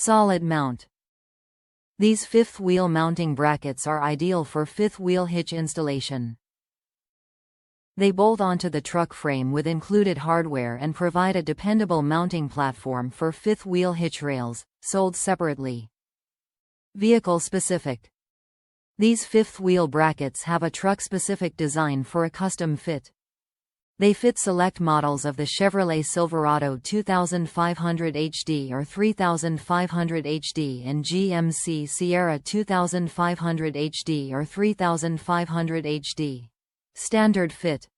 Solid mount. These fifth-wheel mounting brackets are ideal for fifth-wheel hitch installation. They bolt onto the truck frame with included hardware and provide a dependable mounting platform for fifth-wheel hitch rails, sold separately. Vehicle-specific. These fifth-wheel brackets have a truck-specific design for a custom fit. They fit select models of the Chevrolet Silverado 2500 HD or 3500 HD and GMC Sierra 2500 HD or 3500 HD. Standard fit.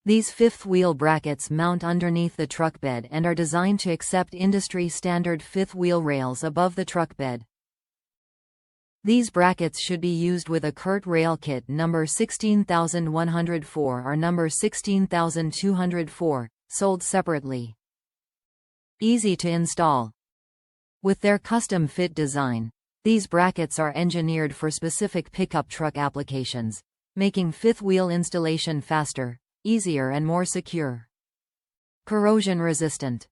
These fifth-wheel brackets mount underneath the truck bed and are designed to accept industry-standard fifth-wheel rails above the truck bed. These brackets should be used with a CURT rail kit number 16104 or number 16204, sold separately. Easy to install. With their custom fit design, these brackets are engineered for specific pickup truck applications, making fifth-wheel installation faster, easier and more secure. Corrosion resistant.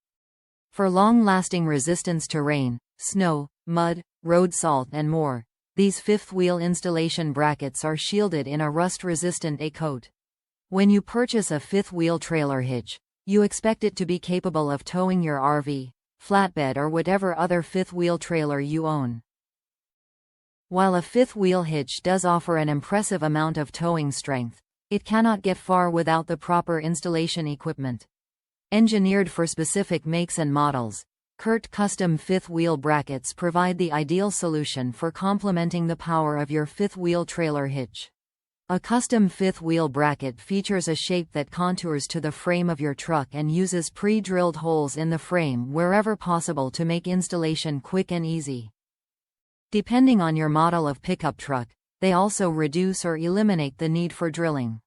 For long-lasting resistance to rain, snow, mud, road salt and more, these fifth-wheel installation brackets are shielded in a rust-resistant A-coat. When you purchase a fifth-wheel trailer hitch, you expect it to be capable of towing your RV, flatbed or whatever other fifth-wheel trailer you own. While a fifth-wheel hitch does offer an impressive amount of towing strength, it cannot get far without the proper installation equipment. Engineered for specific makes and models, CURT custom fifth-wheel brackets provide the ideal solution for complementing the power of your fifth-wheel trailer hitch. A custom fifth-wheel bracket features a shape that contours to the frame of your truck and uses pre-drilled holes in the frame wherever possible to make installation quick and easy. Depending on your model of pickup truck, they also reduce or eliminate the need for drilling.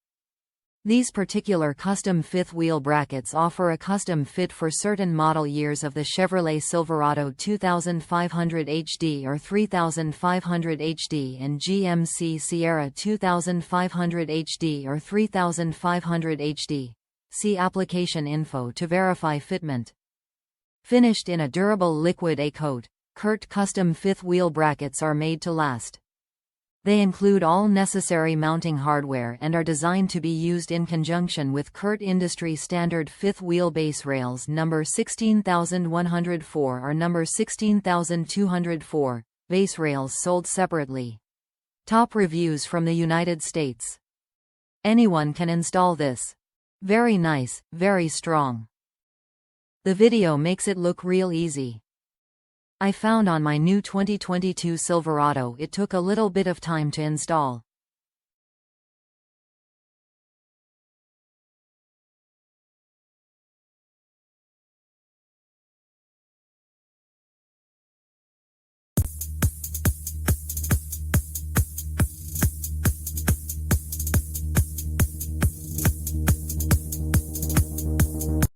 These particular custom fifth-wheel brackets offer a custom fit for certain model years of the Chevrolet Silverado 2500 HD or 3500 HD and GMC Sierra 2500 HD or 3500 HD. See application info to verify fitment. Finished in a durable liquid A-coat, CURT custom fifth-wheel brackets are made to last. They include all necessary mounting hardware and are designed to be used in conjunction with CURT industry standard fifth-wheel base rails number 16104 or number 16204, base rails sold separately. Top reviews from the United States. Anyone can install this. Very nice, very strong. The video makes it look real easy. I found on my new 2022 Silverado it took a little bit of time to install.